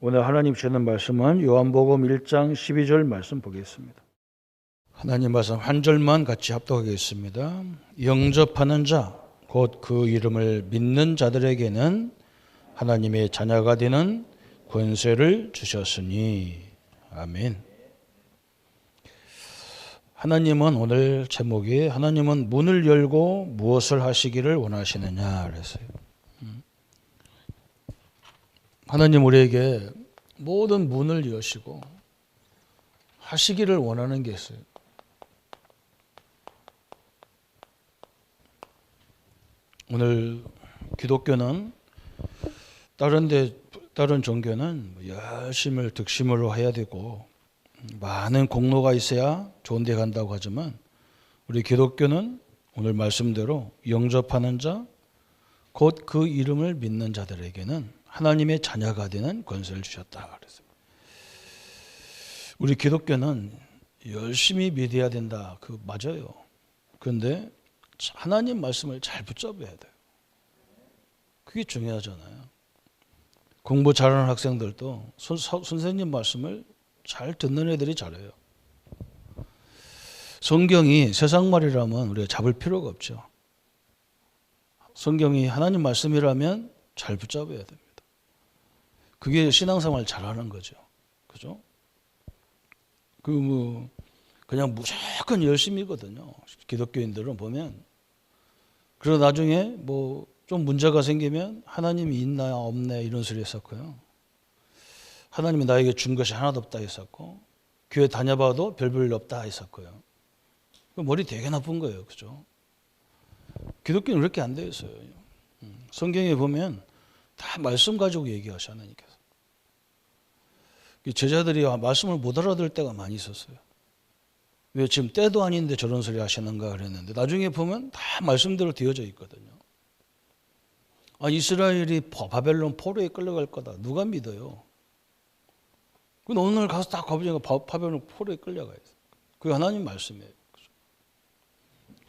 오늘 하나님 주시는 말씀은 요한복음 1장 12절 말씀 보겠습니다. 하나님 말씀 한 절만 같이 합독하겠습니다. 영접하는 자, 곧 그 이름을 믿는 자들에게는 하나님의 자녀가 되는 권세를 주셨으니. 아멘. 하나님은 오늘 제목이 하나님은 문을 열고 무엇을 하시기를 원하시느냐 그랬어요. 하나님 우리에게 모든 문을 여시고 하시기를 원하는 게 있어요. 오늘 기독교는 다른 종교는 열심을 득심으로 해야 되고 많은 공로가 있어야 좋은 데 간다고 하지만 우리 기독교는 오늘 말씀대로 영접하는 자, 곧 그 이름을 믿는 자들에게는 하나님의 자녀가 되는 권세를 주셨다 그랬어요. 우리 기독교는 열심히 믿어야 된다. 그 맞아요. 그런데 하나님 말씀을 잘 붙잡아야 돼요. 그게 중요하잖아요. 공부 잘하는 학생들도 선생님 말씀을 잘 듣는 애들이 잘해요. 성경이 세상 말이라면 우리가 잡을 필요가 없죠. 성경이 하나님 말씀이라면 잘 붙잡아야 됩니다. 그게 신앙생활 잘하는 거죠. 그죠? 그냥 무조건 열심히거든요. 기독교인들은 보면. 그러다 나중에 좀 문제가 생기면 하나님이 있나 없나 이런 소리 했었고요. 하나님이 나에게 준 것이 하나도 없다 했었고, 교회 다녀봐도 별별 없다 했었고요. 머리 되게 나쁜 거예요. 그죠? 기독교는 그렇게 안 되어 있어요. 성경에 보면 다 말씀 가지고 얘기하셔, 하나님께서. 제자들이 말씀을 못 알아들 때가 많이 있었어요. 왜 지금 때도 아닌데 저런 소리 하시는가 그랬는데 나중에 보면 다 말씀대로 되어져 있거든요. 이스라엘이 바벨론 포로에 끌려갈 거다. 누가 믿어요? 오늘 가서 딱 가보니까 바벨론 포로에 끌려가요. 그게 하나님 말씀이에요.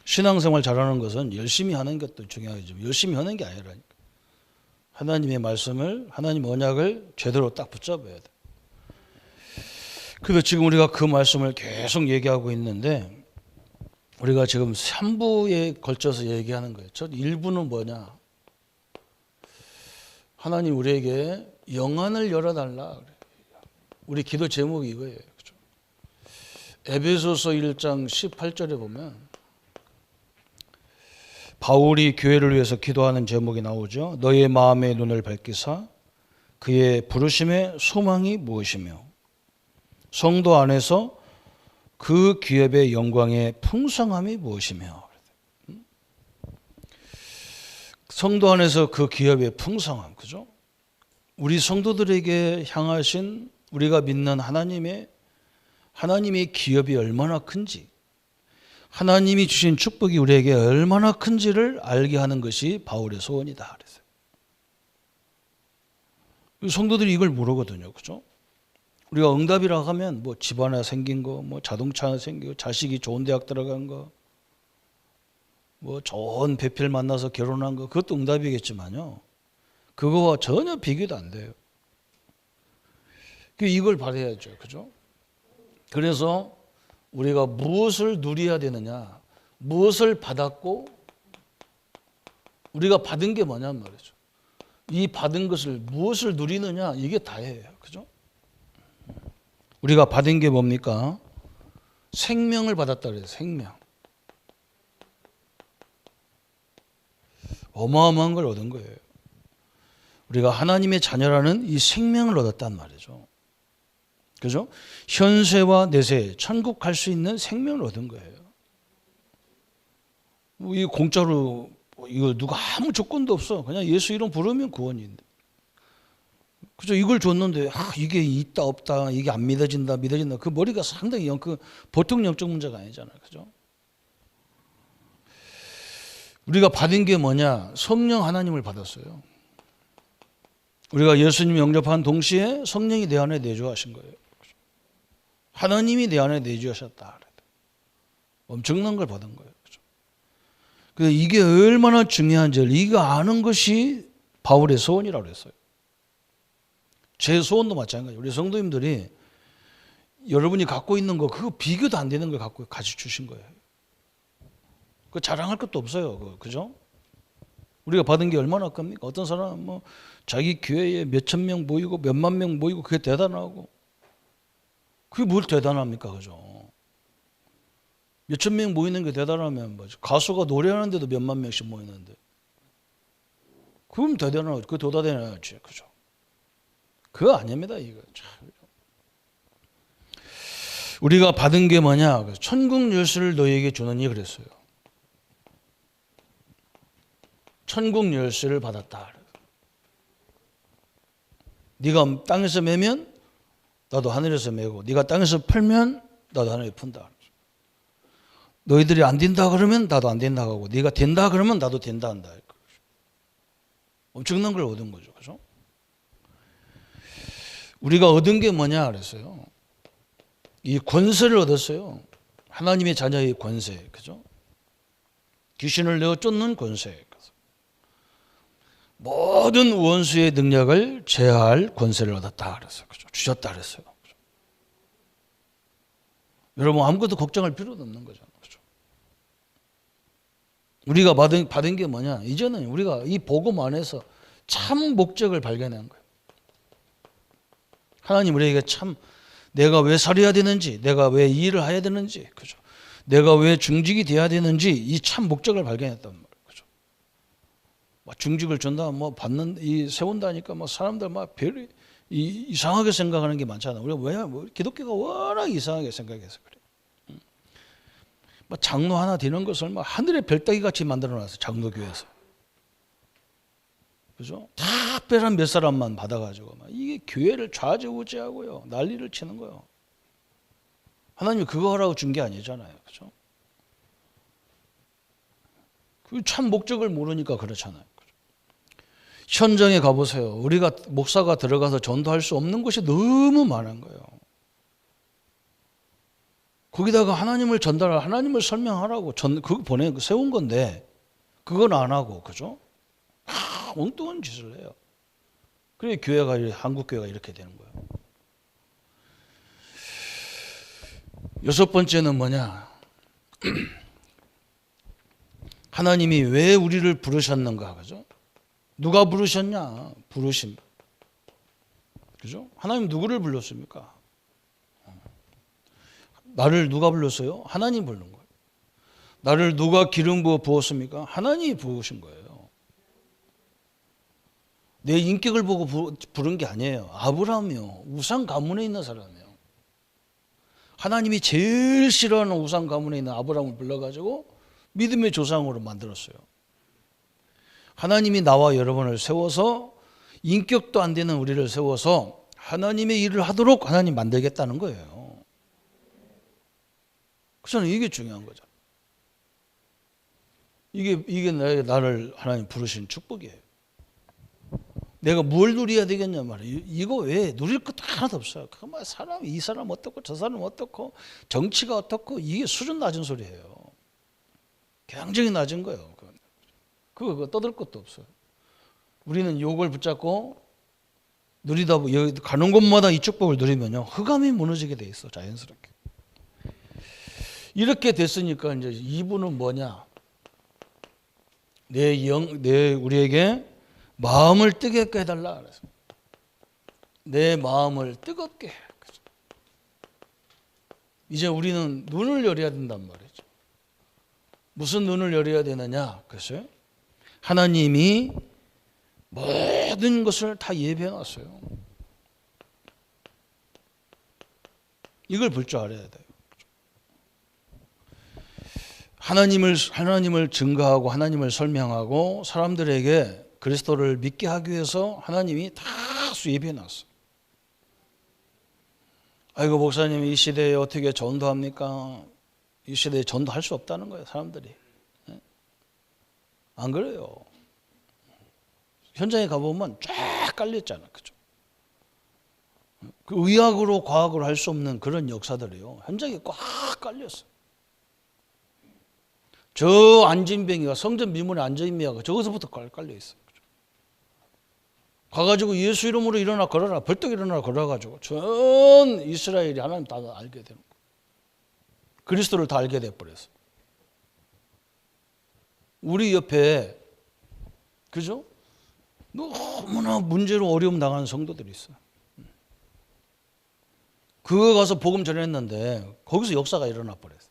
신앙생활 잘하는 것은 열심히 하는 것도 중요하지만 열심히 하는 게 아니라니까. 하나님의 말씀을, 하나님 언약을 제대로 딱 붙잡아야 돼. 그래서 지금 우리가 그 말씀을 계속 얘기하고 있는데 우리가 지금 3부에 걸쳐서 얘기하는 거예요. 첫 1부는 뭐냐? 하나님 우리에게 영안을 열어달라. 우리 기도 제목이 이거예요. 그렇죠? 에베소서 1장 18절에 보면 바울이 교회를 위해서 기도하는 제목이 나오죠. 너의 마음의 눈을 밝히사 그의 부르심의 소망이 무엇이며 성도 안에서 그 기업의 영광의 풍성함이 무엇이며. 성도 안에서 그 기업의 풍성함, 그죠? 우리 성도들에게 향하신 우리가 믿는 하나님의 기업이 얼마나 큰지, 하나님이 주신 축복이 우리에게 얼마나 큰지를 알게 하는 것이 바울의 소원이다 그랬어요. 성도들이 이걸 모르거든요, 그죠? 우리가 응답이라고 하면 집 하나 생긴 거, 자동차 하나 생기고, 자식이 좋은 대학 들어간 거, 좋은 배필 만나서 결혼한 거, 그것도 응답이겠지만요. 그거와 전혀 비교도 안 돼요. 이걸 바라야죠, 그죠? 그래서 우리가 무엇을 누려야 되느냐, 무엇을 받았고, 우리가 받은 게 뭐냐는 말이죠. 이 받은 것을 무엇을 누리느냐, 이게 다예요, 그죠? 우리가 받은 게 뭡니까? 생명을 받았다 그래요. 생명. 어마어마한 걸 얻은 거예요. 우리가 하나님의 자녀라는 이 생명을 얻었단 말이죠. 그죠? 현세와 내세, 천국 갈 수 있는 생명을 얻은 거예요. 이 공짜로 이거 누가 아무 조건도 없어. 그냥 예수 이름 부르면 구원인데. 그죠? 이걸 줬는데 이게 있다 없다, 이게 안 믿어진다. 그 머리가 상당히 보통 영적 문제가 아니잖아요. 그죠? 우리가 받은 게 뭐냐? 성령 하나님을 받았어요. 우리가 예수님 영접한 동시에 성령이 내 안에 내주하신 거예요. 하나님이 내 안에 내주하셨다. 엄청난 걸 받은 거예요. 그래서 이게 얼마나 중요한지 이거 아는 것이 바울의 소원이라고 그랬어요. 제 소원도 마찬가지예요. 우리 성도님들이 여러분이 갖고 있는 거 그거 비교도 안 되는 걸 갖고 가지고 주신 거예요. 그 자랑할 것도 없어요. 그죠? 우리가 받은 게 얼마나 큽니까? 어떤 사람은 뭐 자기 교회에 몇천 명 모이고 몇만 명 모이고 그게 대단하고 그게 뭘 대단합니까? 그죠? 몇천 명 모이는 게 대단하면 뭐죠? 가수가 노래하는데도 몇만 명씩 모이는데 그럼 대단하죠. 그거 더 대단하지. 그죠? 그거 아닙니다. 이거 참. 우리가 받은 게 뭐냐? 천국 열쇠를 너희에게 주느니 그랬어요. 천국 열쇠를 받았다. 네가 땅에서 매면 나도 하늘에서 매고 네가 땅에서 풀면 나도 하늘에 푼다. 너희들이 안 된다 그러면 나도 안 된다 하고 네가 된다 그러면 나도 된다 한다. 엄청난 걸 얻은 거죠. 그죠? 우리가 얻은 게 뭐냐 그랬어요. 이 권세를 얻었어요. 하나님의 자녀의 권세. 그죠? 귀신을 내어 쫓는 권세. 모든 원수의 능력을 제어할 권세를 얻었다 그랬어요. 그죠? 주셨다 그랬어요. 그죠? 여러분 아무것도 걱정할 필요도 없는 거잖아요. 그죠? 우리가 받은 게 뭐냐? 이제는 우리가 이 복음 안에서 참 목적을 발견한 거예요. 하나님 우리에게 참 내가 왜 살아야 되는지, 내가 왜 이 일을 해야 되는지, 그죠? 내가 왜 중직이 돼야 되는지 이 참 목적을 발견했단 말이에요. 그죠? 막 중직을 준다, 뭐 받는 이 세운다니까 뭐 사람들 막 별이 이상하게 생각하는 게 많잖아. 우리가 왜 기독교가 워낙 이상하게 생각해서 그래. 막 장로 하나 되는 것을 막 하늘의 별따기 같이 만들어놨어. 장로교회에서. 그죠? 특별한 몇 사람만 받아가지고 막 이게 교회를 좌지우지하고요 난리를 치는 거예요. 하나님이 그거 하라고 준 게 아니잖아요, 그죠? 그 참 목적을 모르니까 그렇잖아요. 그죠? 현장에 가보세요. 우리가 목사가 들어가서 전도할 수 없는 곳이 너무 많은 거예요. 거기다가 하나님을 전달할, 하나님을 설명하라고 그거 세운 건데 그건 안 하고, 그죠? 엉뚱한 짓을 해요. 그래 교회가 한국 교회가 이렇게 되는 거예요. 여섯 번째는 뭐냐? 하나님이 왜 우리를 부르셨는가, 그죠? 누가 부르셨냐? 부르심. 그죠? 하나님 누구를 불렀습니까? 나를 누가 불렀어요? 하나님 부른 거예요. 나를 누가 기름 부어 부었습니까? 하나님이 부으신 거예요. 내 인격을 보고 부른 게 아니에요. 아브라함이요. 우상 가문에 있는 사람이에요. 하나님이 제일 싫어하는 우상 가문에 있는 아브라함을 불러가지고 믿음의 조상으로 만들었어요. 하나님이 나와 여러분을 세워서 인격도 안 되는 우리를 세워서 하나님의 일을 하도록 하나님 만들겠다는 거예요. 그래서 이게 중요한 거죠. 이게 나를 하나님 부르신 축복이에요. 내가 뭘 누려야 되겠냐 말이에요. 이거 왜 누릴 것도 하나도 없어요. 그만 이 사람 어떻고 저 사람 어떻고 정치가 어떻고 이게 수준 낮은 소리예요. 굉장히 낮은 거예요. 그거 떠들 것도 없어요. 우리는 요걸 붙잡고 누리다 여기 가는 곳마다 이 축복을 누리면요 흑암이 무너지게 돼 있어 자연스럽게. 이렇게 됐으니까 이제 이분은 뭐냐? 우리에게 마음을 뜨겁게 해달라 그래서 내 마음을 뜨겁게 해. 이제 우리는 눈을 열어야 된단 말이죠. 무슨 눈을 열어야 되느냐? 글쎄요. 하나님이 모든 것을 다 예배해 놨어요. 이걸 볼 줄 알아야 돼요. 하나님을 증거하고 하나님을 설명하고 사람들에게 그리스도를 믿게 하기 위해서 하나님이 다 예비해 놨어요. 아이고 목사님 이 시대에 어떻게 전도합니까? 이 시대에 전도할 수 없다는 거예요 사람들이. 안 그래요. 현장에 가보면 쫙 깔려있잖아. 그죠? 그 의학으로 과학으로 할 수 없는 그런 역사들이요 현장에 꽉 깔렸어요. 저 안진뱅이가 성전 미문에 앉아있는 저기서부터 깔려있어요. 가가지고 예수 이름으로 일어나 걸어라. 벌떡 일어나 걸어가지고 전 이스라엘이 하나님 다 알게 되는 거예요. 그리스도를 다 알게 돼버렸어요. 우리 옆에 그죠? 너무나 문제로 어려움 당하는 성도들이 있어요. 그거 가서 복음 전했는데 거기서 역사가 일어나 버렸어요.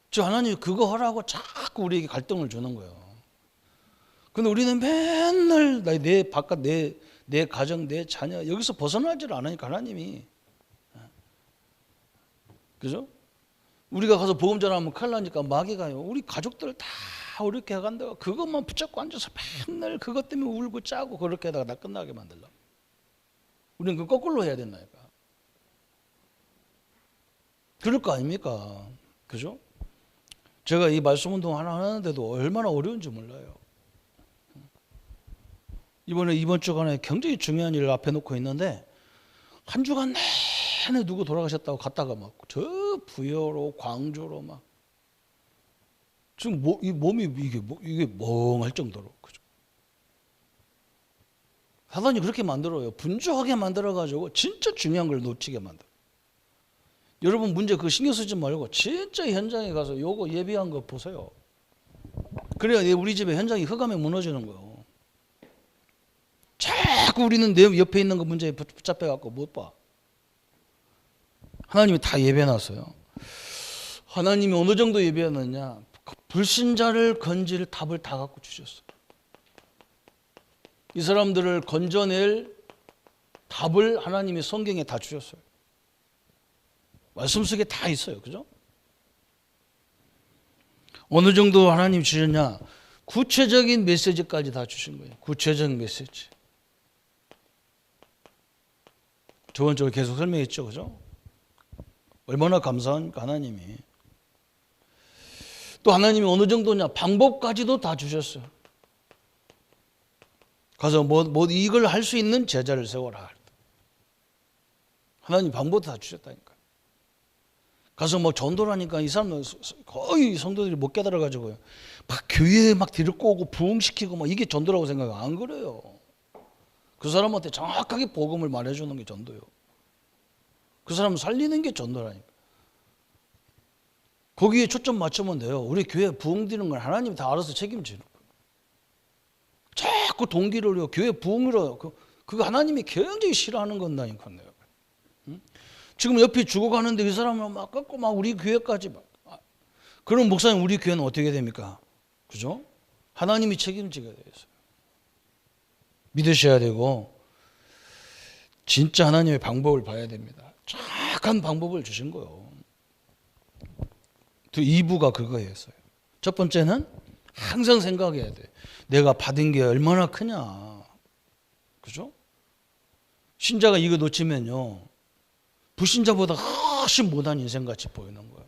저 하나님이 그거 하라고 자꾸 우리에게 갈등을 주는 거예요. 근데 우리는 맨날 내 바깥 내 가정 내 자녀 여기서 벗어나질 않으니까 하나님이 그죠? 우리가 가서 복음 전하면 큰일 나니까 마귀가요. 우리 가족들 다 어렵게 해간다고 그것만 붙잡고 앉아서 맨날 그것 때문에 울고 짜고 그렇게 하다가 나 끝나게 만들려고. 우리는 그 거꾸로 해야 된다니까. 그럴 거 아닙니까? 그죠? 제가 이 말씀 운동 하나 하는데도 얼마나 어려운지 몰라요. 이번 주간에 굉장히 중요한 일을 앞에 놓고 있는데 한 주간 내내 누구 돌아가셨다고 갔다가 막 저 부여로 광주로 막 지금 이 몸이 이게 멍할 정도로 그죠? 사단이 그렇게 만들어요. 분주하게 만들어가지고 진짜 중요한 걸 놓치게 만들어. 여러분 문제 그거 신경 쓰지 말고 진짜 현장에 가서 요거 예비한 거 보세요. 그래야 우리 집에 현장이 흑암에 무너지는 거예요. 자꾸 우리는 내 옆에 있는 거 문제에 붙잡혀갖고 못 봐. 하나님이 다 예배해놨어요. 하나님이 어느 정도 예배해놨냐. 불신자를 건질 답을 다 갖고 주셨어요. 이 사람들을 건져낼 답을 하나님이 성경에 다 주셨어요. 말씀 속에 다 있어요. 그죠? 어느 정도 하나님 주셨냐. 구체적인 메시지까지 다 주신 거예요. 구체적인 메시지. 저번 주에 계속 설명했죠. 그죠? 얼마나 감사한 하나님이. 또 하나님이 어느 정도냐. 방법까지도 다 주셨어요. 가서 이걸 할 수 있는 제자를 세워라. 하나님 방법도 다 주셨다니까. 가서 뭐 전도라니까 이 사람은 거의 성도들이 못 깨달아가지고요. 막 교회에 막 데리고 오고 부흥시키고 막 이게 전도라고 생각해요. 안 그래요. 그 사람한테 정확하게 복음을 말해주는 게 전도요. 그 사람 살리는 게 전도라니까. 거기에 초점 맞추면 돼요. 우리 교회 부흥되는 건 하나님이 다 알아서 책임지는 거예요. 자꾸 동기를요. 교회 부흥으로 그거 하나님이 굉장히 싫어하는 건다니까요. 지금 옆에 죽어가는데 이 사람을 막 깎고 막 우리 교회까지 막. 그럼 목사님 우리 교회는 어떻게 됩니까? 그죠? 하나님이 책임지게 되어 있어요. 믿으셔야 되고 진짜 하나님의 방법을 봐야 됩니다. 정확한 방법을 주신 거예요. 2부가 그거였어요. 첫 번째는 항상 생각해야 돼. 내가 받은 게 얼마나 크냐. 그죠? 신자가 이거 놓치면요. 불신자보다 훨씬 못한 인생같이 보이는 거예요.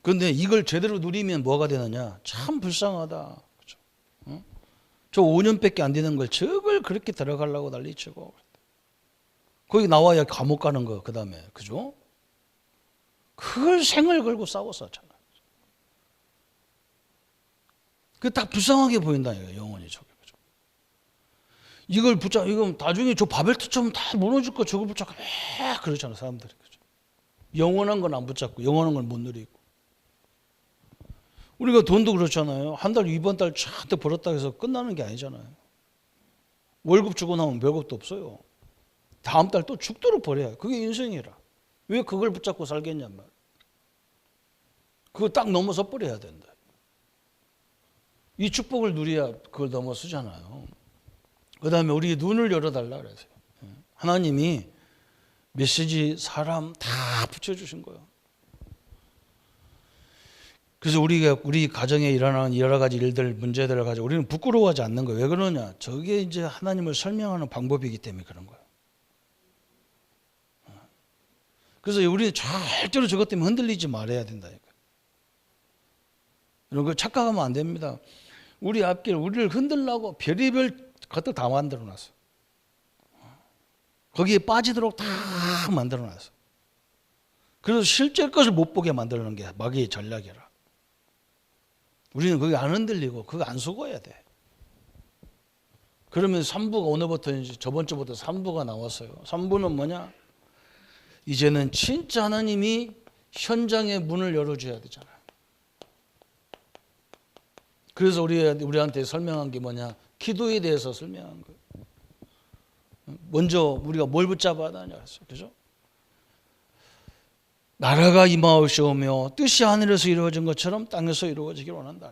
그런데 이걸 제대로 누리면 뭐가 되느냐. 참 불쌍하다. 그죠? 어? 저 5년밖에 안 되는 걸 저걸 그렇게 들어가려고 난리치고. 거기 나와야 감옥 가는 거 그 다음에. 그죠? 그걸 생을 걸고 싸웠었잖아요. 그게 딱 불쌍하게 보인다니까요. 영원히 저게. 그죠? 이걸 이거 나중에 저 바벨탑처럼 다 무너질 거 저걸 붙잡고 그러잖아요. 사람들이. 그죠? 영원한 건 안 붙잡고 영원한 건 못 누리고. 우리가 돈도 그렇잖아요. 한 달 이번 달 잔뜩 벌었다 해서 끝나는 게 아니잖아요. 월급 주고 나오면 별것도 없어요. 다음 달 또 죽도록 벌어야. 그게 인생이라. 왜 그걸 붙잡고 살겠냔 말이야. 그거 딱 넘어서 버려야 된다. 이 축복을 누려야 그걸 넘어서잖아요. 그 다음에 우리 눈을 열어달라 그랬어요. 하나님이 메시지 사람 다 붙여주신 거예요. 그래서 우리 가정에 일어나는 여러 가지 일들, 문제들을 가지고 우리는 부끄러워하지 않는 거예요. 왜 그러냐? 저게 이제 하나님을 설명하는 방법이기 때문에 그런 거예요. 그래서 우리는 절대로 저것 때문에 흔들리지 말아야 된다니까요. 이런 거 착각하면 안 됩니다. 우리 앞길, 우리를 흔들라고 별의별 것들 다 만들어 놨어. 거기에 빠지도록 다 만들어 놨어. 그래서 실제 것을 못 보게 만드는 게 마귀의 전략이라. 우리는 거기 안 흔들리고 그거 안 속아야 돼. 그러면 3부가 오늘부터 이제 저번 주부터 3부가 나왔어요. 3부는 뭐냐? 이제는 진짜 하나님이 현장의 문을 열어줘야 되잖아요. 그래서 우리한테 설명한 게 뭐냐? 기도에 대해서 설명한 거예요. 먼저 우리가 뭘 붙잡아야 하냐 했어요. 그죠? 나라가 임하옵시오며 뜻이 하늘에서 이루어진 것처럼 땅에서 이루어지기를 원한다.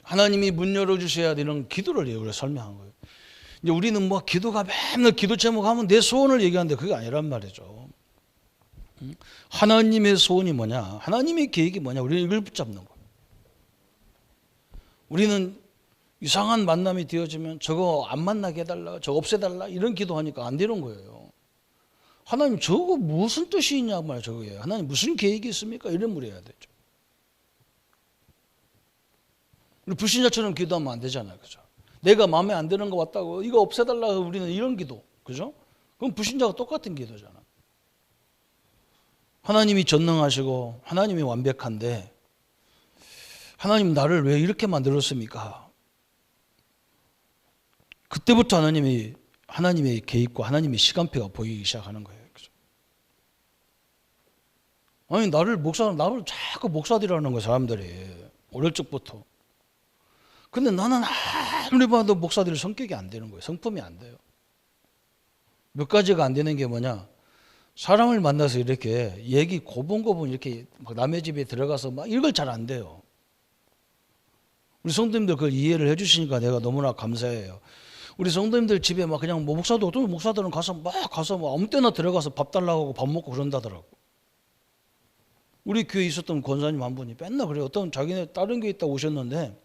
하나님이 문 열어주셔야 되는 기도를 우리가 설명한 거예요. 이제 우리는 뭐 기도가 맨날 기도 제목하면 내 소원을 얘기하는데 그게 아니란 말이죠. 하나님의 소원이 뭐냐? 하나님의 계획이 뭐냐? 우리는 이걸 붙잡는 거예요. 우리는 이상한 만남이 되어지면 저거 안 만나게 해달라, 저거 없애달라 이런 기도하니까 안 되는 거예요. 하나님 저거 무슨 뜻이 있냐 말이에요. 저거에 하나님 무슨 계획이 있습니까? 이런 물어야 되죠. 우리 불신자처럼 기도하면 안 되잖아요. 그죠? 내가 마음에 안 드는 거 왔다고 이거 없애달라고 우리는 이런 기도. 그죠? 그럼 불신자가 똑같은 기도잖아. 하나님이 전능하시고 하나님이 완벽한데 하나님 나를 왜 이렇게 만들었습니까? 그때부터 하나님의 개입과 하나님의 시간표가 보이기 시작하는 거예요. 그죠? 아니 나를 자꾸 목사들이라는 거예요. 사람들이 어릴 적부터. 근데 나는 아무리 봐도 목사들의 성격이 안 되는 거예요. 성품이 안 돼요. 몇 가지가 안 되는 게 뭐냐? 사람을 만나서 이렇게 얘기 고분고분 이렇게 막 남의 집에 들어가서 막 이걸 잘 안 돼요. 우리 성도님들 그걸 이해를 해주시니까 내가 너무나 감사해요. 우리 성도님들 집에 막 그냥 뭐 어떤 목사들은 가서 뭐 아무 때나 들어가서 밥 달라고 하고 밥 먹고 그런다더라고. 우리 교회에 있었던 권사님 한 분이 맨날 그래요. 어떤 자기네 다른 교회 있다 오셨는데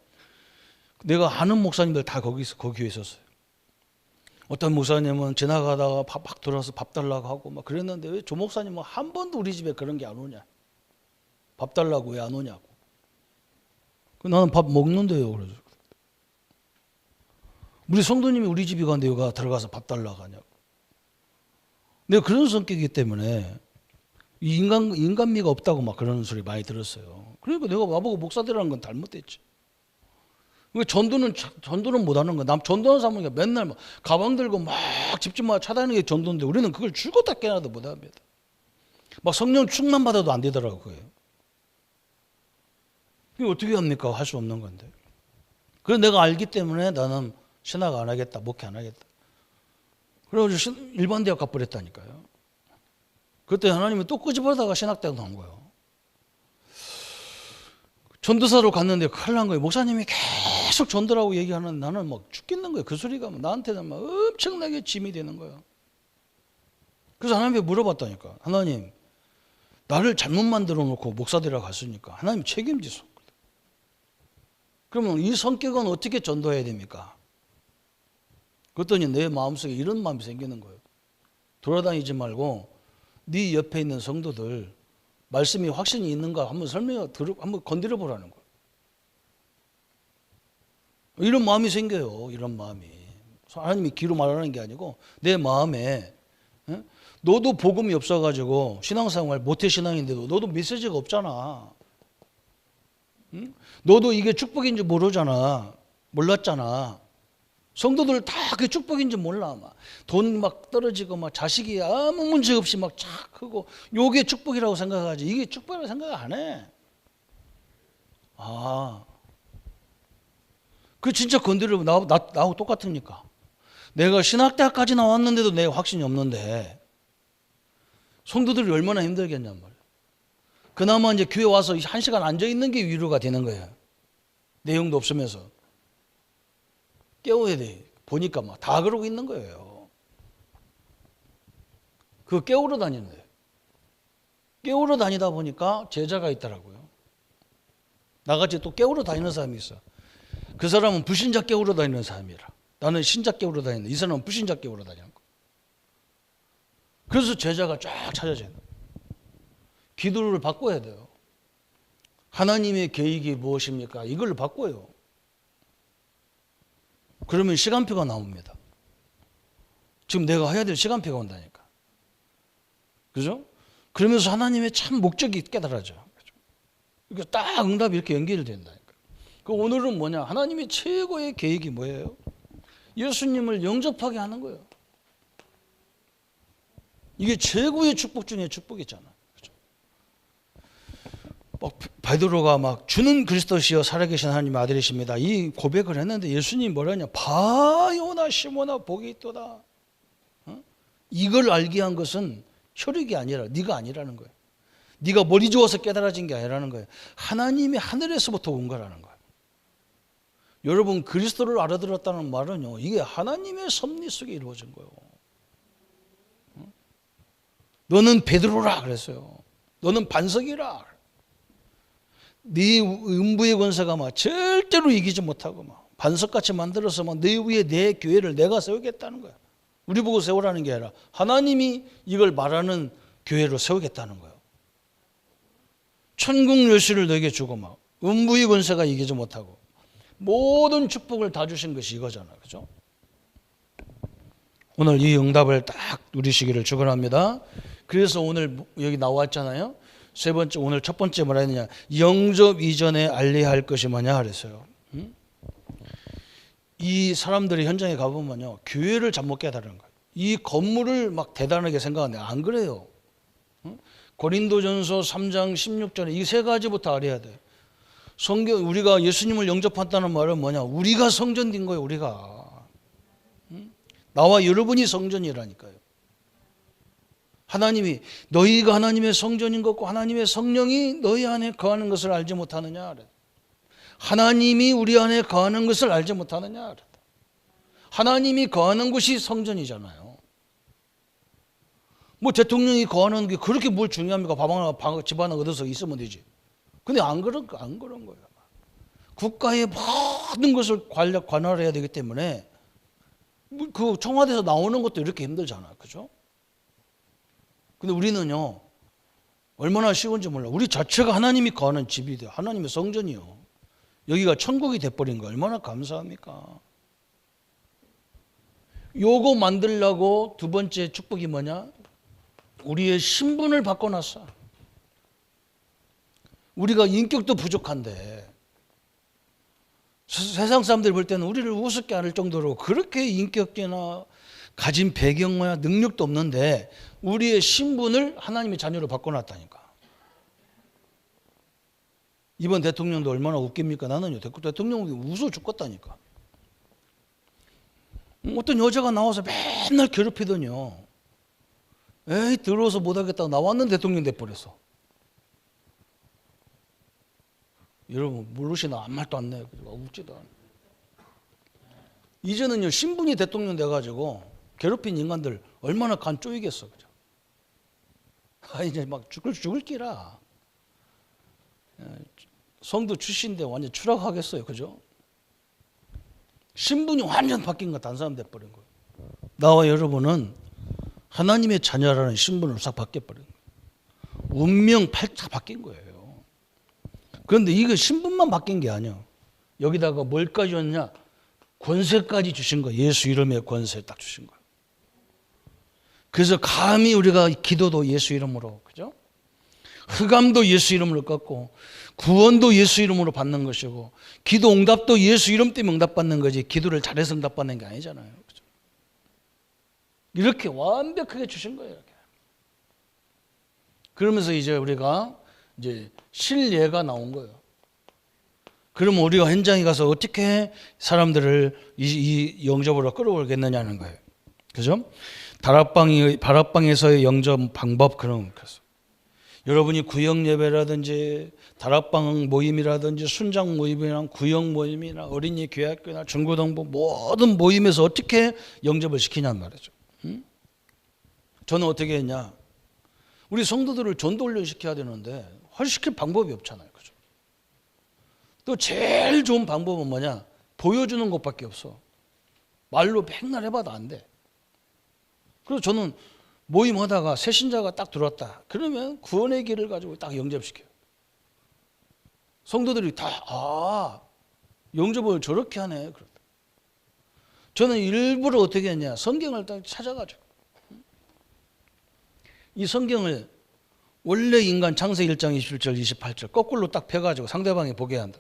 내가 아는 목사님들 다 거기 교회에 있었어요. 어떤 목사님은 지나가다가 막 들어와서 밥 달라고 하고 막 그랬는데 왜 조 목사님은 한 번도 우리 집에 그런 게 안 오냐? 밥 달라고 왜 안 오냐고. 나는 밥 먹는데요. 그래서 우리 성도님이 우리 집에 가는데 여기가 들어가서 밥 달라고 하냐고. 내가 그런 성격이기 때문에 인간미가 없다고 막 그런 소리 많이 들었어요. 그러니까 내가 나보고 목사들이라는 건 잘못됐지. 전도는 못하는 거야. 전도하는 사람은 맨날 막 가방 들고 막 집집마다 찾아다니는 게 전도인데 우리는 그걸 죽었다 깨나도 못합니다. 막 성령 충만 받아도 안 되더라고요. 그게 어떻게 합니까? 할 수 없는 건데. 그래서 내가 알기 때문에 나는 신학 안 하겠다, 목회 안 하겠다. 그래가지고 일반 대학 가버렸다니까요. 그때 하나님이 또 끄집어다가 신학대학 나온 거예요. 전도사로 갔는데 큰일 난 거예요. 목사님이 계속 전도라고 얘기하는 나는 막 죽겠는 거예요. 그 소리가 나한테는 막 엄청나게 짐이 되는 거예요. 그래서 하나님께 물어봤다니까. 하나님, 나를 잘못 만들어 놓고 목사들이라고 갔으니까 하나님 책임지소. 그러면 이 성격은 어떻게 전도해야 됩니까? 그랬더니 내 마음속에 이런 마음이 생기는 거예요. 돌아다니지 말고 네 옆에 있는 성도들 말씀이 확신이 있는가 한번 한번 건드려 보라는 거예요. 이런 마음이 생겨요. 이런 마음이. 하나님이 귀로 말하는 게 아니고 내 마음에 너도 복음이 없어가지고 신앙생활 모태신앙인데도 너도 메시지가 없잖아. 너도 이게 축복인지 몰랐잖아. 성도들 다 그게 축복인지 몰라. 돈 막 떨어지고 막 자식이 아무 문제 없이 막 착 크고 요게 축복이라고 생각하지 이게 축복이라고 생각 안 해. 그 진짜 건드리면 나하고 똑같으니까. 내가 신학대학까지 나왔는데도 내 확신이 없는데 성도들이 얼마나 힘들겠냔 말이야. 그나마 이제 교회 와서 1시간 앉아있는 게 위로가 되는 거예요. 내용도 없으면서. 깨워야 돼. 보니까 막 다 그러고 있는 거예요. 그거 깨우러 다니는데. 깨우러 다니다 보니까 제자가 있더라고요. 나같이 또 깨우러 다니는 사람이 있어. 그 사람은 불신자 깨우러 다니는 사람이라. 나는 신자 깨우러 다니는데 이 사람은 불신자 깨우러 다니는 거. 그래서 제자가 쫙 찾아져요. 기도를 바꿔야 돼요. 하나님의 계획이 무엇입니까? 이걸 바꿔요. 그러면 시간표가 나옵니다. 지금 내가 해야 될 시간표가 온다니까. 그죠? 그러면서 하나님의 참 목적이 깨달아져. 그죠? 딱 응답이 이렇게 연결이 된다니까. 그 오늘은 뭐냐? 하나님의 최고의 계획이 뭐예요? 예수님을 영접하게 하는 거예요. 이게 최고의 축복 중에 축복이잖아. 그렇죠? 베드로가 막 주는 그리스도시여 살아계신 하나님의 아들이십니다. 이 고백을 했는데 예수님이 뭐라냐? 바요나 시모나 복이 있도다. 이걸 알게 한 것은 혈육이 아니라 네가 아니라는 거예요. 네가 머리 좋아서 깨달아진 게 아니라는 거예요. 하나님이 하늘에서부터 온 거라는 거예요. 여러분 그리스도를 알아들었다는 말은요, 이게 하나님의 섭리 속에 이루어진 거예요. 너는 베드로라 그랬어요. 너는 반석이라. 네 음부의 권세가 막 절대로 이기지 못하고 막 반석같이 만들어서 막 네 위에 내 교회를 내가 세우겠다는 거야. 우리 보고 세우라는 게 아니라 하나님이 이걸 말하는 교회로 세우겠다는 거예요. 천국 열쇠를 너에게 주고 막 음부의 권세가 이기지 못하고 모든 축복을 다 주신 것이 이거잖아. 그죠? 오늘 이 응답을 딱 누리시기를 축원합니다. 그래서 오늘 여기 나왔잖아요. 세 번째, 오늘 첫 번째 뭐라 했느냐? 영접 이전에 알려야 할 것이 뭐냐 그랬어요. 이 사람들이 현장에 가보면요, 교회를 잘못 깨달은 거예요. 이 건물을 막 대단하게 생각하는데 안 그래요. 고린도전서 3장 16절에 이 세 가지부터 알아야 돼. 성경, 우리가 예수님을 영접한다는 말은 뭐냐? 우리가 성전된 거예요. 우리가 나와 여러분이 성전이라니까요. 하나님이 너희가 하나님의 성전인 것과 하나님의 성령이 너희 안에 거하는 것을 알지 못하느냐? 하나님이 우리 안에 거하는 것을 알지 못하느냐? 하나님이 거하는 곳이 성전이잖아요. 뭐 대통령이 거하는 게 그렇게 뭘 중요합니까? 집 하나 얻어서 있으면 되지. 근데 안 그런 거예요. 국가의 모든 것을 관할해야 되기 때문에 그 청와대에서 나오는 것도 이렇게 힘들잖아. 그죠? 근데 우리는요, 얼마나 쉬운지 몰라. 우리 자체가 하나님이 거하는 집이 돼요. 하나님의 성전이요. 여기가 천국이 돼버린 거 얼마나 감사합니까? 요거 만들려고 두 번째 축복이 뭐냐? 우리의 신분을 바꿔놨어. 우리가 인격도 부족한데 세상 사람들이 볼 때는 우리를 우습게 할 정도로 그렇게 인격이나 가진 배경이나 능력도 없는데 우리의 신분을 하나님의 자녀로 바꿔놨다니까. 이번 대통령도 얼마나 웃깁니까? 나는요, 대통령이 웃어 죽겠다니까. 어떤 여자가 나와서 맨날 괴롭히더니요, 에이 들어와서 못하겠다고 나왔는데 대통령 돼버렸어. 여러분 모르시나? 아무 말도 안 내요. 웃지도 않아. 이제는요, 신분이 대통령 돼가지고 괴롭힌 인간들 얼마나 간 쪼이겠어. 그죠? 이제 막 죽을 끼라. 성도 출신인데 완전 추락하겠어요. 그죠? 신분이 완전 바뀐 거, 단 사람 돼버린 거예요. 나와 여러분은 하나님의 자녀라는 신분을 싹 바뀌어버린 거예요. 운명 팔자 바뀐 거예요. 그런데 이거 신분만 바뀐 게 아니에요. 여기다가 뭘까지 줬냐? 권세까지 주신 거예요. 예수 이름의 권세 딱 주신 거예요. 그래서 감히 우리가 기도도 예수 이름으로, 그죠? 흑암도 예수 이름으로 꺾고 구원도 예수 이름으로 받는 것이고 기도 응답도 예수 이름 때문에 응답받는 거지 기도를 잘해서 응답받는 게 아니잖아요. 그죠? 이렇게 완벽하게 주신 거예요. 이렇게. 그러면서 이제 우리가 이제 실례가 나온 거예요. 그러면 우리가 현장에 가서 어떻게 사람들을 이 영접으로 끌어올겠느냐는 거예요. 그죠? 다락방에서의 영접 방법 그런 거죠. 여러분이 구역 예배라든지 다락방 모임이라든지 순장 모임이나 구역 모임이나 어린이 교회학교나 중고등부 모든 모임에서 어떻게 영접을 시키냐는 말이죠. 저는 어떻게 했냐? 우리 성도들을 전도훈련 시켜야 되는데 시킬 방법이 없잖아요. 그죠? 또 제일 좋은 방법은 뭐냐? 보여주는 것밖에 없어. 말로 맨날 해봐도 안 돼. 그래서 저는 모임하다가 새 신자가 딱 들어왔다. 그러면 구원의 길을 가지고 딱 영접시켜요. 성도들이 다 영접을 저렇게 하네. 그렇다. 저는 일부러 어떻게 했냐? 성경을 딱 찾아가지고 이 성경을 원래 인간 창세 1장 27절 28절 거꾸로 딱 펴가지고 상대방이 보게 한다.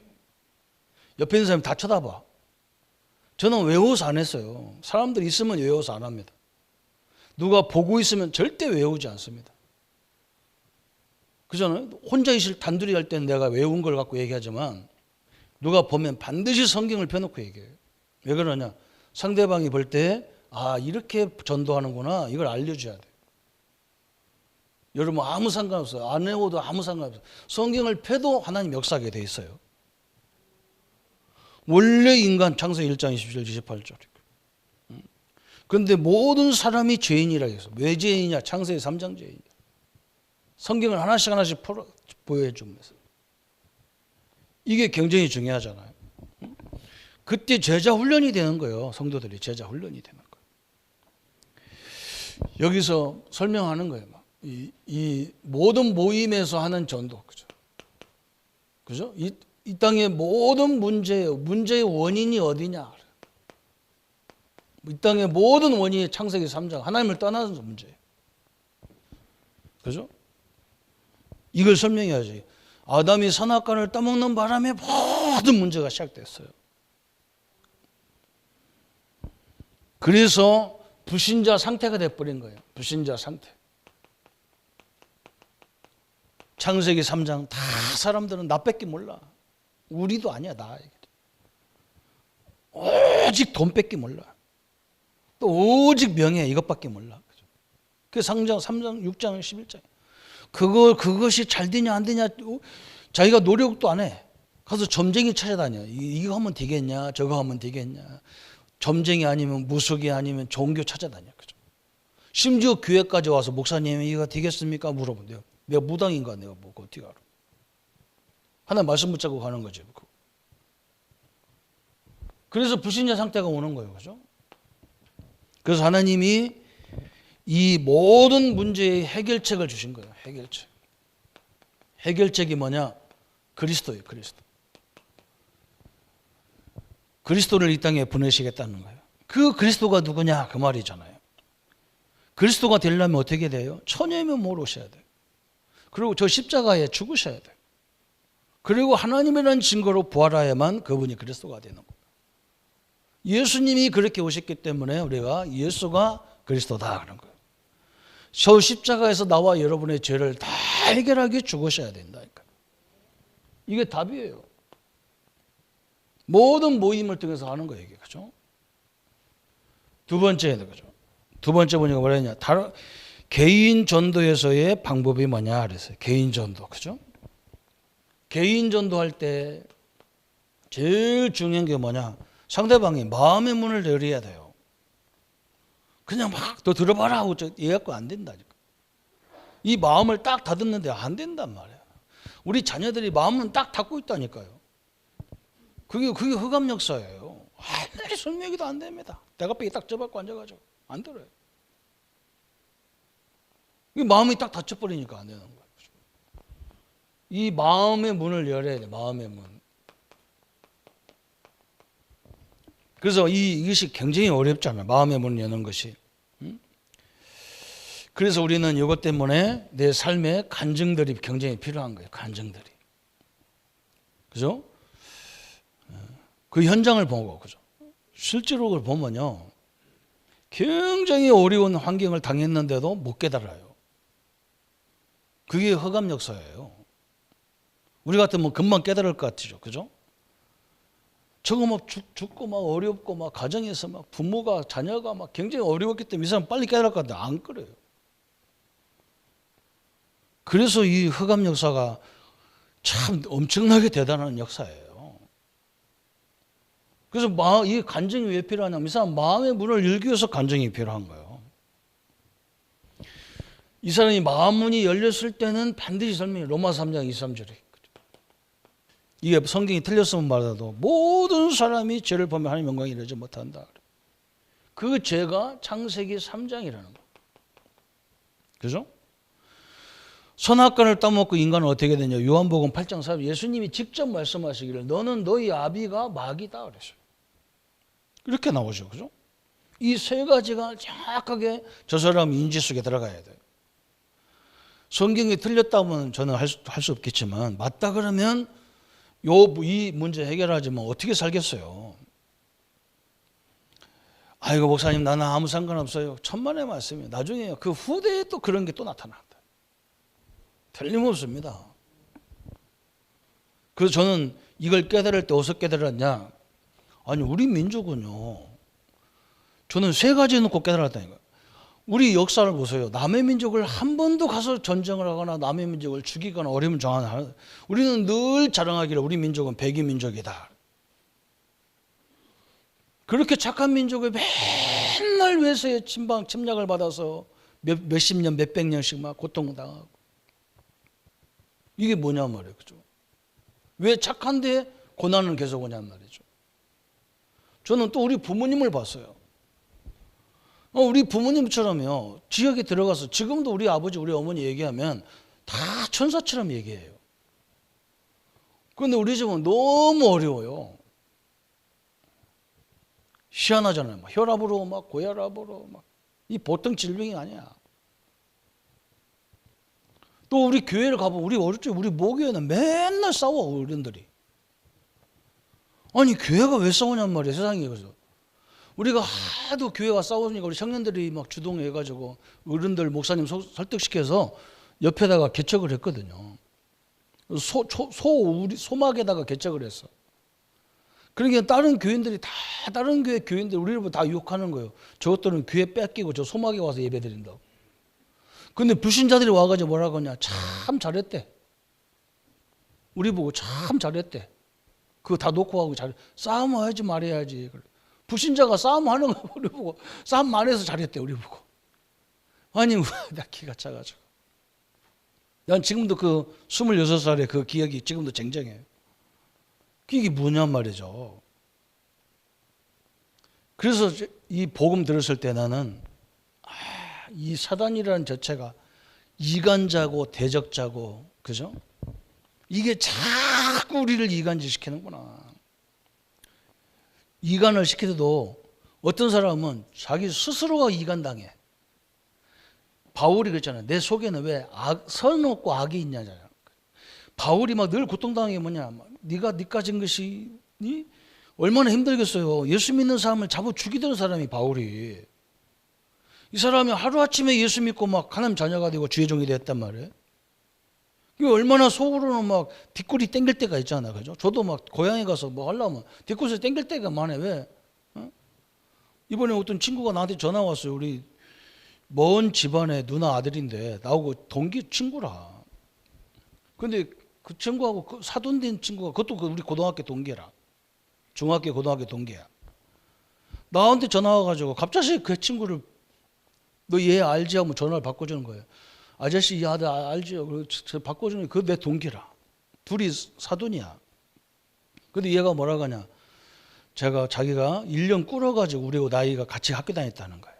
옆에 있는 사람이 다 쳐다봐. 저는 외워서 안 했어요. 사람들이 있으면 외워서 안 합니다. 누가 보고 있으면 절대 외우지 않습니다. 그잖아요. 혼자 있을 단둘이 할 때는 내가 외운 걸 갖고 얘기하지만 누가 보면 반드시 성경을 펴놓고 얘기해요. 왜 그러냐? 상대방이 볼 때 이렇게 전도하는구나. 이걸 알려줘야 돼. 여러분 아무 상관없어요. 안 외워도 아무 상관없어요. 성경을 펴도 하나님 역사하게 돼 있어요. 원래 인간 창세기 1장 27, 28절. 그런데 모든 사람이 죄인이라 해서 왜 죄인이냐? 창세기 3장 죄인이야. 성경을 하나씩 보여주면서. 이게 굉장히 중요하잖아요. 그때 제자 훈련이 되는 거예요. 성도들이 제자 훈련이 되는 거예요. 여기서 설명하는 거예요. 이 모든 모임에서 하는 전도. 그죠? 이 땅의 모든 문제의 원인이 어디냐? 이 땅의 모든 원인이 창세기 3장 하나님을 떠나는 문제예요. 그죠? 이걸 설명해야지. 아담이 선악과를 따먹는 바람에 모든 문제가 시작됐어요. 그래서 불신자 상태가 돼버린 거예요. 불신자 상태. 창세기 3장 다 사람들은 나밖에 몰라. 우리도 아니야. 나. 오직 돈밖에 몰라. 또 오직 명예 이것밖에 몰라. 그 3장, 6장, 11장. 그것이 잘 되냐 안 되냐 자기가 노력도 안 해. 가서 점쟁이 찾아다녀. 이거 하면 되겠냐 저거 하면 되겠냐. 점쟁이 아니면 무속이 아니면 종교 찾아다녀. 그죠? 심지어 교회까지 와서 목사님 이거 되겠습니까? 물어본대요. 내가 무당인가 내가 뭐 어떻게 알아. 하나 말씀 붙잡고 가는 거지. 그래서 불신자 상태가 오는 거예요. 그죠? 그래서 하나님이 이 모든 문제의 해결책을 주신 거예요. 해결책. 해결책이 뭐냐? 그리스도예요. 그리스도를 이 땅에 보내시겠다는 거예요. 그 그리스도가 누구냐? 그 말이잖아요. 그리스도가 되려면 어떻게 돼요? 천여면 오셔야 돼요. 그리고 저 십자가에 죽으셔야 돼요. 그리고 하나님이라는 증거로 부활하야만 그분이 그리스도가 되는 거예요. 예수님이 그렇게 오셨기 때문에 우리가 예수가 그리스도다 그런 거예요. 저 십자가에서 나와 여러분의 죄를 다 해결하게 죽으셔야 된다니까. 이게 답이에요. 모든 모임을 통해서 하는 거예요, 이게. 그죠? 두 번째는 그죠? 두 번째 보니까 뭐랬냐? 개인 전도에서의 방법이 뭐냐 그랬어요. 개인 전도. 그죠? 개인 전도할 때 제일 중요한 게 뭐냐? 상대방이 마음의 문을 열어야 돼요. 그냥 막 너 들어봐라 하고 얘기하고 안 된다니까. 이 마음을 딱 닫았는데 안 된단 말이야. 우리 자녀들이 마음은 딱 닫고 있다니까요. 그게 흑암 역사예요. 아무리 설명해도 안 됩니다. 대가빼기 딱 접어갖고 앉아가지고 안 들어요. 이 마음이 딱 닫혀버리니까 안 되는 거예요. 이 마음의 문을 열어야 돼. 마음의 문. 그래서 이것이 굉장히 어렵잖아요. 마음의 문을 여는 것이. 그래서 우리는 이것 때문에 내 삶에 간증들이 굉장히 필요한 거예요. 간증들이. 그죠? 그 현장을 보고, 그죠? 실제로 그걸 보면요. 굉장히 어려운 환경을 당했는데도 못 깨달아요. 그게 흑암 역사예요. 우리 같으면 금방 깨달을 것 같죠. 그죠? 저거 막 죽고 막 어렵고 막 가정에서 막 부모가 자녀가 막 굉장히 어려웠기 때문에 이 사람 빨리 깨달을 것 같은데 안 그래요. 그래서 이 흑암 역사가 참 엄청나게 대단한 역사예요. 그래서 이 간증이 왜 필요하냐면 이 사람 마음의 문을 열기 위해서 간증이 필요한 거예요. 이 사람이 마음 문이 열렸을 때는 반드시 설명해. 로마서 3장 23절에. 이게 성경이 틀렸으면 말하도 모든 사람이 죄를 보면 하나님의 영광에 이르지 못한다. 그 죄가 창세기 3장이라는 거예요. 그죠? 선악과를 따먹고 인간은 어떻게 되냐? 요한복음 8장 4절 예수님이 직접 말씀하시기를 너는 너희 아비가 마귀다 그랬어요. 이렇게 나오죠. 그죠? 이 세 가지가 정확하게 저 사람 인지 속에 들어가야 돼요. 성경이 틀렸다면 저는 할 수 없겠지만 맞다 그러면 이 문제 해결하지면 어떻게 살겠어요? 아이고 목사님 나는 아무 상관없어요. 천만의 말씀이에요. 나중에 그 후대에 또 그런 게 또 나타난다. 틀림없습니다. 그래서 저는 이걸 깨달을 때 어디서 깨달았냐? 아니 우리 민족은요. 저는 세 가지 놓고 깨달았다니까요. 우리 역사를 보세요. 남의 민족을 한 번도 가서 전쟁을 하거나 남의 민족을 죽이거나 어려움 정하나 우리는 늘 자랑하기를 우리 민족은 백의 민족이다. 그렇게 착한 민족을 맨날 외세에 침략을 받아서 몇십 년, 몇백 년씩 막 고통당하고 이게 뭐냐 말이에요. 그죠? 왜 착한데 고난은 계속 오냔 말이죠. 저는 또 우리 부모님을 봤어요. 우리 부모님처럼요. 지역에 들어가서 지금도 우리 아버지, 우리 어머니 얘기하면 다 천사처럼 얘기해요. 그런데 우리 집은 너무 어려워요. 희한하잖아요. 막 혈압으로, 막 고혈압으로, 막 이 보통 질병이 아니야. 또 우리 교회를 가보면 우리 어릴 때 우리 모교회는 맨날 싸워 어른들이. 아니 교회가 왜 싸우냔 말이에요. 세상에. 그래서 우리가 하도 교회가 싸우니까 우리 청년들이 막 주동해가지고 어른들 목사님 설득시켜서 옆에다가 개척을 했거든요. 소막에다가 개척을 했어. 그러니까 다른 교인들이 다 다른 교회 교인들 우리를 다 유혹하는 거예요. 저것들은 교회 뺏기고 저 소막에 와서 예배 드린다고. 근데 불신자들이 와가지고 뭐라고 하냐. 참 잘했대. 우리 보고 참 잘했대. 그거 다 놓고 하고 싸움하지 말아야지. 불신자가 싸움하는 거 우리 보고 싸움 안 해서 잘했대. 우리 보고. 아니 나 기가 차가지고. 난 지금도 그 26살의 그 기억이 지금도 쟁쟁해요. 이게 뭐냔 말이죠. 그래서 이 복음 들었을 때 나는 이 사단이라는 자체가 이간자고 대적자고 그죠? 이게 자꾸 우리를 이간질시키는구나. 이간을 시키도 어떤 사람은 자기 스스로가 이간당해. 바울이 그랬잖아요. 내 속에는 왜 선 없고 악이 있냐잖아요. 바울이 막 늘 고통당한 게 뭐냐. 네가 가진 것이 얼마나 힘들겠어요. 예수 믿는 사람을 잡아 죽이던 사람이 바울이. 이 사람이 하루아침에 예수 믿고 막 하나님 자녀가 되고 주의 종이 됐단 말이에요. 이게 얼마나 속으로는 막 뒷골이 땡길 때가 있잖아. 그죠? 저도 막 고향에 가서 뭐 하려면 뒷골에서 땡길 때가 많아요. 왜? 이번에 어떤 친구가 나한테 전화 왔어요. 우리 먼 집안의 누나 아들인데 나하고 동기 친구라. 근데 그 친구하고 그 사돈된 친구가 그것도 우리 고등학교 동기라. 중학교 고등학교 동기야. 나한테 전화 와가지고 갑자기 그 친구를 너 얘 알지 하면 전화를 바꿔주는 거예요. 아저씨 이 아들 알지요. 그래서 바꿔주는 그 내 동기라. 둘이 사돈이야. 근데 얘가 뭐라고 하냐. 자기가 1년 꿇어가지고 우리하고 나이가 같이 학교 다녔다는 거예요.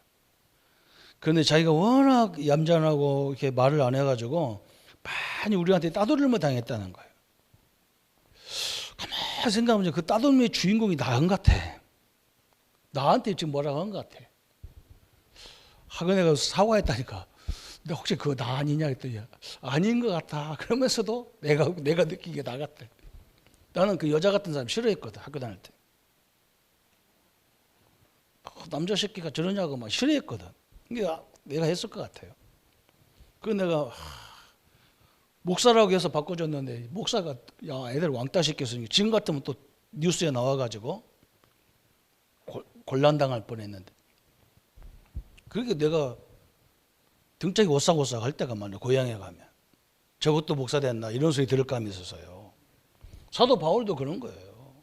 그런데 자기가 워낙 얌전하고 이렇게 말을 안 해가지고 많이 우리한테 따돌림을 당했다는 거예요. 가만히 생각하면 그 따돌림의 주인공이 나인 것 같아. 나한테 지금 뭐라고 한 것 같아. 학원에 가서 사과했다니까. 근데 혹시 그거 나 아니냐 했더니 아닌 것 같아. 그러면서도 내가 느끼기에 나 같아. 나는 그 여자 같은 사람 싫어했거든. 학교 다닐 때. 남자 새끼가 저러냐고 막 싫어했거든. 그러니까 내가 했을 것 같아요. 그래서 내가 목사라고 해서 바꿔줬는데 목사가 야 애들 왕따 시켰으니 지금 같으면 또 뉴스에 나와가지고 곤란당할 뻔했는데 그렇게 내가 등짝이 오싹오싹 할 때가 많아요. 고향에 가면 저것도 목사 됐나 이런 소리 들을 감이 있어서요. 사도 바울도 그런 거예요.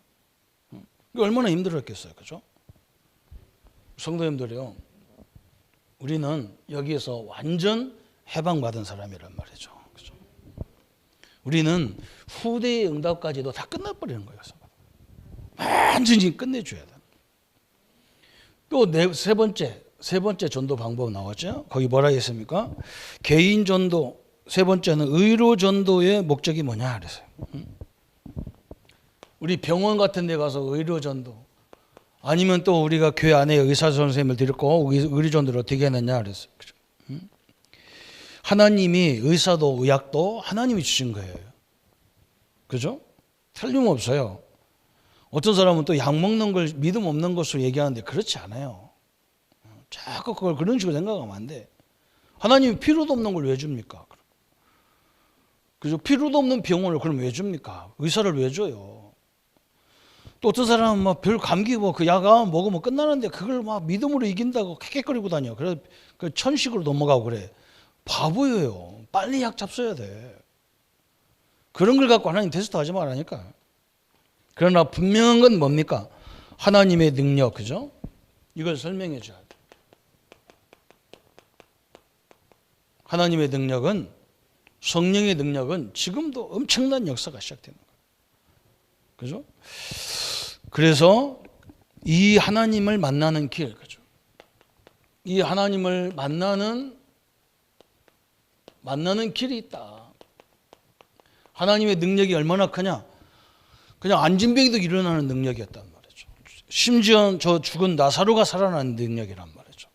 얼마나 힘들었겠어요. 그죠? 성도님들이요. 우리는 여기에서 완전 해방받은 사람이란 말이죠. 그죠? 우리는 후대의 응답까지도 다 끝나버리는 거예요. 완전히 끝내줘야 돼. 또 세 번째 전도 방법 나왔죠. 거기 뭐라 했습니까? 개인 전도. 세 번째는 의료 전도의 목적이 뭐냐 그랬어요. 우리 병원 같은 데 가서 의료 전도. 아니면 또 우리가 교회 안에 의사 선생님을 데리고 의료 전도를 어떻게 했느냐 그랬어요. 그죠? 하나님이 의사도 의학도 하나님이 주신 거예요. 그죠? 틀림없어요. 어떤 사람은 또 약 먹는 걸 믿음 없는 것으로 얘기하는데 그렇지 않아요. 자꾸 그걸 그런 식으로 생각하면 안 돼. 하나님이 필요도 없는 걸 왜 줍니까? 그죠? 필요도 없는 병원을 그럼 왜 줍니까? 의사를 왜 줘요? 또 어떤 사람은 막 별 감기 그 약 먹으면 끝나는데 그걸 막 믿음으로 이긴다고 킥킥거리고 다녀. 그래 그 천식으로 넘어가고 그래. 바보예요. 빨리 약 잡숴야 돼. 그런 걸 갖고 하나님 테스트 하지 말라니까. 그러나 분명한 건 뭡니까? 하나님의 능력, 그죠? 이걸 설명해 줘야 돼. 하나님의 능력은, 성령의 능력은 지금도 엄청난 역사가 시작되는 거예요. 그죠? 그래서 이 하나님을 만나는 길, 그죠? 이 하나님을 만나는 길이 있다. 하나님의 능력이 얼마나 크냐? 그냥 안진뱅이도 일어나는 능력이었단 말이죠. 심지어 저 죽은 나사로가 살아나는 능력이란 말이죠.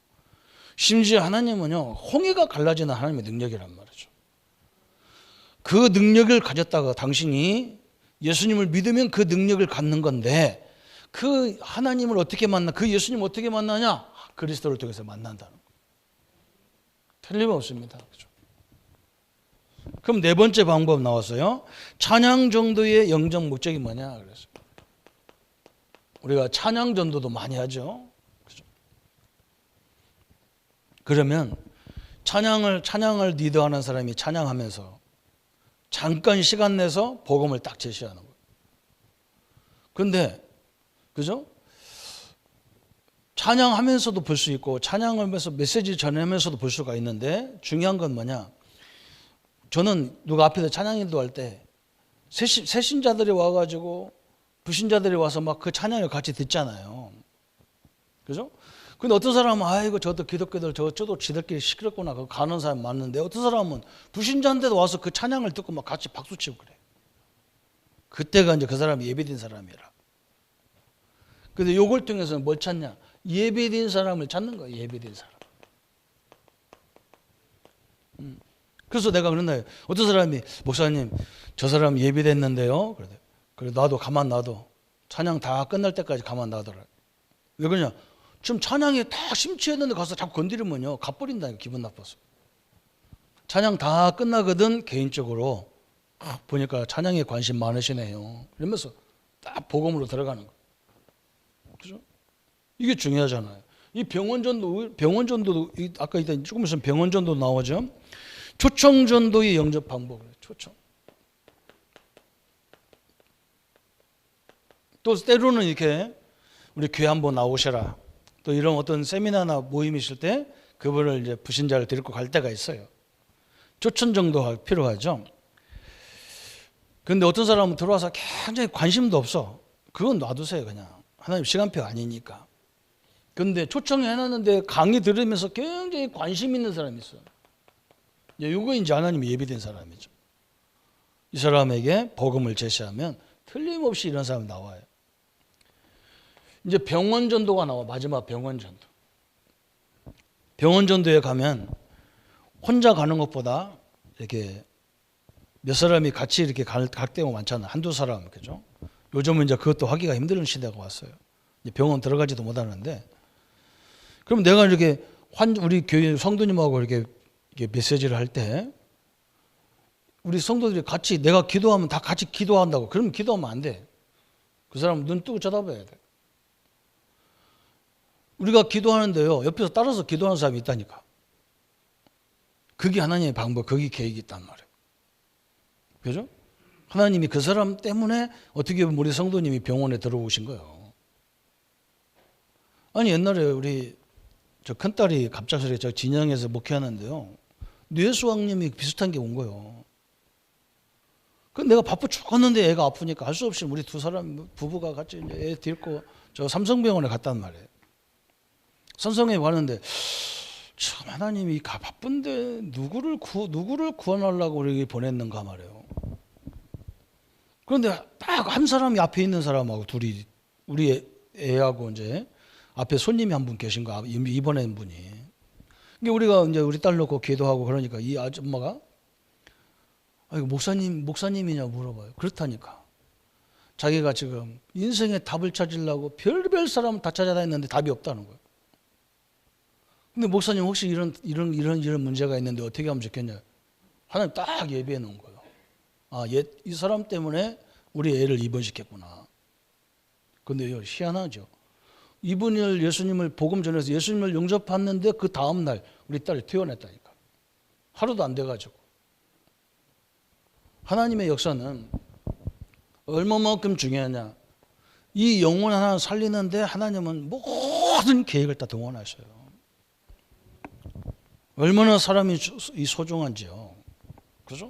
심지어 하나님은요, 홍해가 갈라지는 하나님의 능력이란 말이죠. 그 능력을 가졌다가 당신이 예수님을 믿으면 그 능력을 갖는 건데, 그 하나님을 어떻게 만나, 그 예수님 어떻게 만나냐? 그리스도를 통해서 만난다는 거예요. 틀림없습니다. 그렇죠? 그럼 네 번째 방법 나왔어요. 찬양 전도의 영적 목적이 뭐냐? 그래서 우리가 찬양 전도도 많이 하죠. 그렇죠? 그러면 찬양을 리드하는 사람이 찬양하면서 잠깐 시간 내서 복음을 딱 제시하는 거예요. 그런데 그죠? 찬양하면서도 볼 수 있고 찬양하면서 메시지 전하면서도 볼 수가 있는데 중요한 건 뭐냐? 저는 누가 앞에서 찬양 인도할 때 새신자들이 와가지고 불신자들이 와서 막 그 찬양을 같이 듣잖아요. 그죠? 근데 어떤 사람은 아이고 저도 기독교들 저도 지들끼리 시끄럽구나 그거 가는 사람 많은데 어떤 사람은 불신자인데도 와서 그 찬양을 듣고 막 같이 박수치고 그래. 그때가 이제 그 사람이 예배된 사람이라. 근데 요걸 통해서는 뭘 찾냐? 예배된 사람을 찾는 거야. 예배된 사람. 그래서 내가 그런다. 어떤 사람이 목사님 저 사람 예배됐는데요. 그래 나도 가만 놔둬. 찬양 다 끝날 때까지 가만 놔둬라. 왜 그러냐? 지금 찬양에 다 심취했는데 가서 자꾸 건드리면요 갚버린다니까. 기분 나빠서. 찬양 다 끝나거든. 개인적으로 보니까 찬양에 관심 많으시네요. 이러면서 딱 복음으로 들어가는 거예요. 그죠? 이게 중요하잖아요. 이 병원전도도 아까 이따 조금 있으면 병원전도 나오죠. 초청전도의 영접 방법이에요. 초청. 또 때로는 이렇게 우리 교회 한번 나오셔라. 또 이런 어떤 세미나나 모임 있을 때 그분을 이제 부신자를 데리고 갈 때가 있어요. 초청 정도가 필요하죠. 그런데 어떤 사람은 들어와서 굉장히 관심도 없어. 그건 놔두세요 그냥. 하나님 시간표 아니니까. 그런데 초청해놨는데 강의 들으면서 굉장히 관심 있는 사람이 있어요. 이거 이제 하나님이 예비된 사람이죠. 이 사람에게 복음을 제시하면 틀림없이 이런 사람이 나와요. 이제 병원 전도가 나와. 마지막 병원 전도. 병원 전도에 가면 혼자 가는 것보다 이렇게 몇 사람이 같이 이렇게 갈 때가 많잖아요. 한두 사람, 그죠? 요즘은 이제 그것도 하기가 힘든 시대가 왔어요. 병원 들어가지도 못하는데. 그럼 내가 이렇게 우리 교회 성도님하고 이렇게 메시지를 할 때 우리 성도들이 같이 내가 기도하면 다 같이 기도한다고. 그러면 기도하면 안 돼. 그 사람 눈 뜨고 쳐다봐야 돼. 우리가 기도하는데요. 옆에서 따라서 기도하는 사람이 있다니까. 그게 하나님의 방법, 그게 계획이 있단 말이에요. 그죠? 하나님이 그 사람 때문에 어떻게 보면 우리 성도님이 병원에 들어오신 거예요. 아니 옛날에 우리 저 큰딸이 갑작스레 저 진영에서 목회하는데요. 뇌수왕님이 비슷한 게 온 거예요. 그 내가 바빠 죽었는데 애가 아프니까 할 수 없이 우리 두 사람 부부가 같이 이제 애 데리고 저 삼성병원에 갔단 말이에요. 삼성에 왔는데 참 하나님이 바쁜데 누구를 구원하려고 우리 보냈는가 말이에요. 그런데 딱 한 사람이 앞에 있는 사람하고 둘이 우리 애하고 이제 앞에 손님이 한 분 계신 거 입원한 분이. 그러니까 우리가 이제 우리 딸 놓고 기도하고 그러니까 이 아줌마가 목사님이냐 물어봐요. 그렇다니까. 자기가 지금 인생의 답을 찾으려고 별별 사람 다 찾아다녔는데 답이 없다는 거예요. 근데 목사님 혹시 이런 문제가 있는데 어떻게 하면 좋겠냐? 하나님 딱 예비해 놓은 거예요. 이 사람 때문에 우리 애를 입원시켰구나. 근데요, 희한하죠. 이분을 예수님을 복음 전해서 예수님을 영접했는데 그 다음 날 우리 딸이 퇴원했다니까. 하루도 안 돼가지고. 하나님의 역사는 얼마만큼 중요하냐. 이 영혼 하나 살리는데 하나님은 모든 계획을 다 동원하셔요. 얼마나 사람이 소중한지요. 그죠?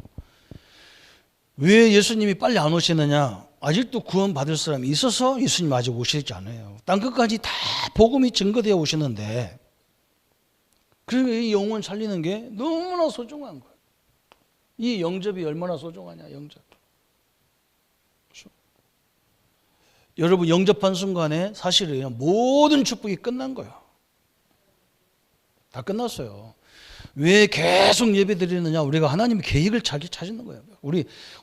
왜 예수님이 빨리 안 오시느냐? 아직도 구원받을 사람이 있어서 예수님 아직 오시지 않아요. 땅끝까지 다 복음이 증거되어 오시는데, 그리고 이 영혼 살리는 게 너무나 소중한 거예요. 이 영접이 얼마나 소중하냐, 영접. 그렇죠? 여러분, 영접한 순간에 사실은 모든 축복이 끝난 거예요. 다 끝났어요. 왜 계속 예배 드리느냐? 우리가 하나님의 계획을 찾는 거예요.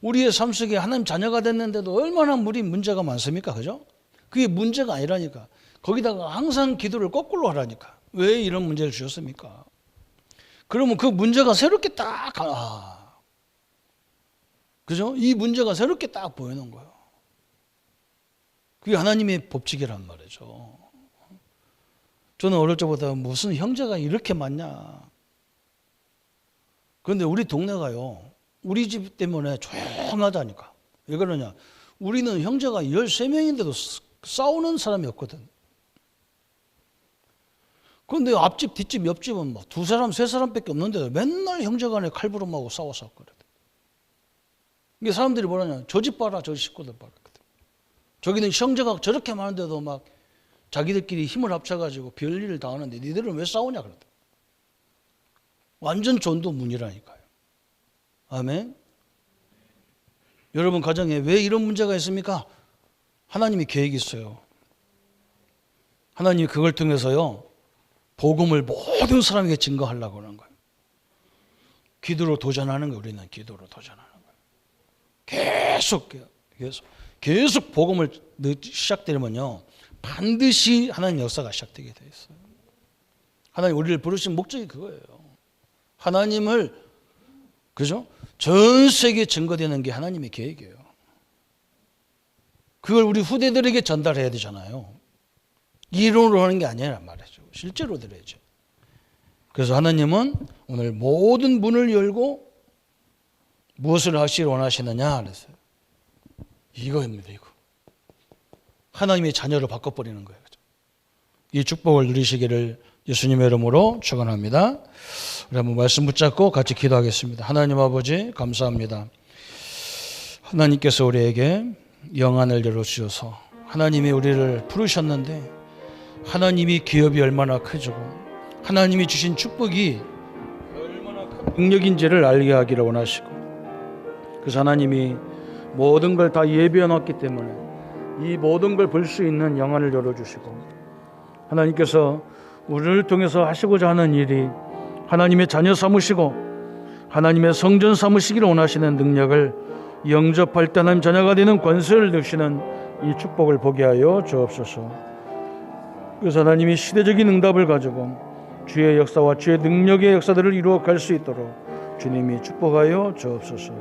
우리의 삶 속에 하나님 자녀가 됐는데도 얼마나 문제가 많습니까? 그죠? 그게 문제가 아니라니까. 거기다가 항상 기도를 거꾸로 하라니까. 왜 이런 문제를 주셨습니까? 그러면 그 문제가 새롭게 딱, 그죠? 이 문제가 새롭게 딱 보이는 거예요. 그게 하나님의 법칙이란 말이죠. 저는 어릴 적부터 무슨 형제가 이렇게 많냐. 그런데 우리 동네가요, 우리 집 때문에 조용하다니까. 왜 그러냐? 우리는 형제가 13명인데도 싸우는 사람이 없거든. 그런데 앞집, 뒷집, 옆집은 막 2사람, 3사람밖에 없는데도 맨날 형제간에 칼부림하고 싸워서 그래. 이게 사람들이 뭐라냐? 저 집 봐라, 저 식구들 봐라. 저기는 형제가 저렇게 많은데도 막 자기들끼리 힘을 합쳐가지고 별일을 다 하는데 니들은 왜 싸우냐 그러더라고요. 완전 전도문이라니까요. 아멘. 여러분 가정에 왜 이런 문제가 있습니까? 하나님이 계획이 있어요. 하나님이 그걸 통해서요, 복음을 모든 사람에게 증거하려고 하는 거예요. 기도로 도전하는 거예요. 우리는 기도로 도전하는 거예요. 계속 복음을 시작되면요, 반드시 하나님 역사가 시작되게 돼 있어요. 하나님 우리를 부르신 목적이 그거예요. 하나님을, 그죠? 전 세계에 증거되는 게 하나님의 계획이에요. 그걸 우리 후대들에게 전달해야 되잖아요. 이론으로 하는 게 아니란 말이죠. 실제로 들어야죠. 그래서 하나님은 오늘 모든 문을 열고 무엇을 하시길 원하시느냐 그랬어요. 이거입니다. 이거. 하나님의 자녀로 바꿔버리는 거예요. 이 축복을 누리시기를 예수님의 이름으로 축원합니다. 우리 한번 말씀 붙잡고 같이 기도하겠습니다. 하나님 아버지 감사합니다. 하나님께서 우리에게 영안을 열어주셔서 하나님이 우리를 부르셨는데 하나님이 기업이 얼마나 크고 하나님이 주신 축복이 얼마나 큰 능력인지를 알게 하기를 원하시고, 그래서 하나님이 모든 걸 다 예비해 놨기 때문에 이 모든 걸 볼 수 있는 영안을 열어주시고, 하나님께서 우리를 통해서 하시고자 하는 일이 하나님의 자녀 삼으시고 하나님의 성전 삼으시기를 원하시는 능력을 영접할 때 하나님 자녀가 되는 권세를 주시는 이 축복을 보게 하여 주옵소서. 그래서 하나님이 시대적인 응답을 가지고 주의 역사와 주의 능력의 역사들을 이루어갈 수 있도록 주님이 축복하여 주옵소서.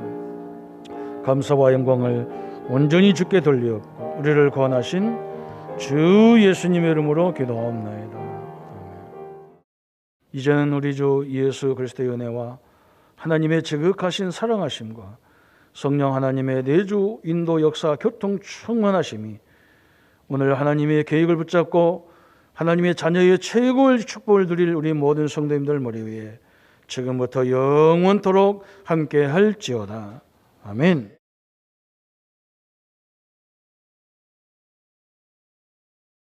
감사와 영광을 온전히 주께 돌리옵고 우리를 구원하신 주 예수님의 이름으로 기도하옵나이다. 이제는 우리 주 예수 그리스도의 은혜와 하나님의 지극하신 사랑하심과 성령 하나님의 내주 인도 역사 교통 충만하심이 오늘 하나님의 계획을 붙잡고 하나님의 자녀의 최고의 축복을 누릴 우리 모든 성도님들 머리 위에 지금부터 영원토록 함께 할지어다. 아멘.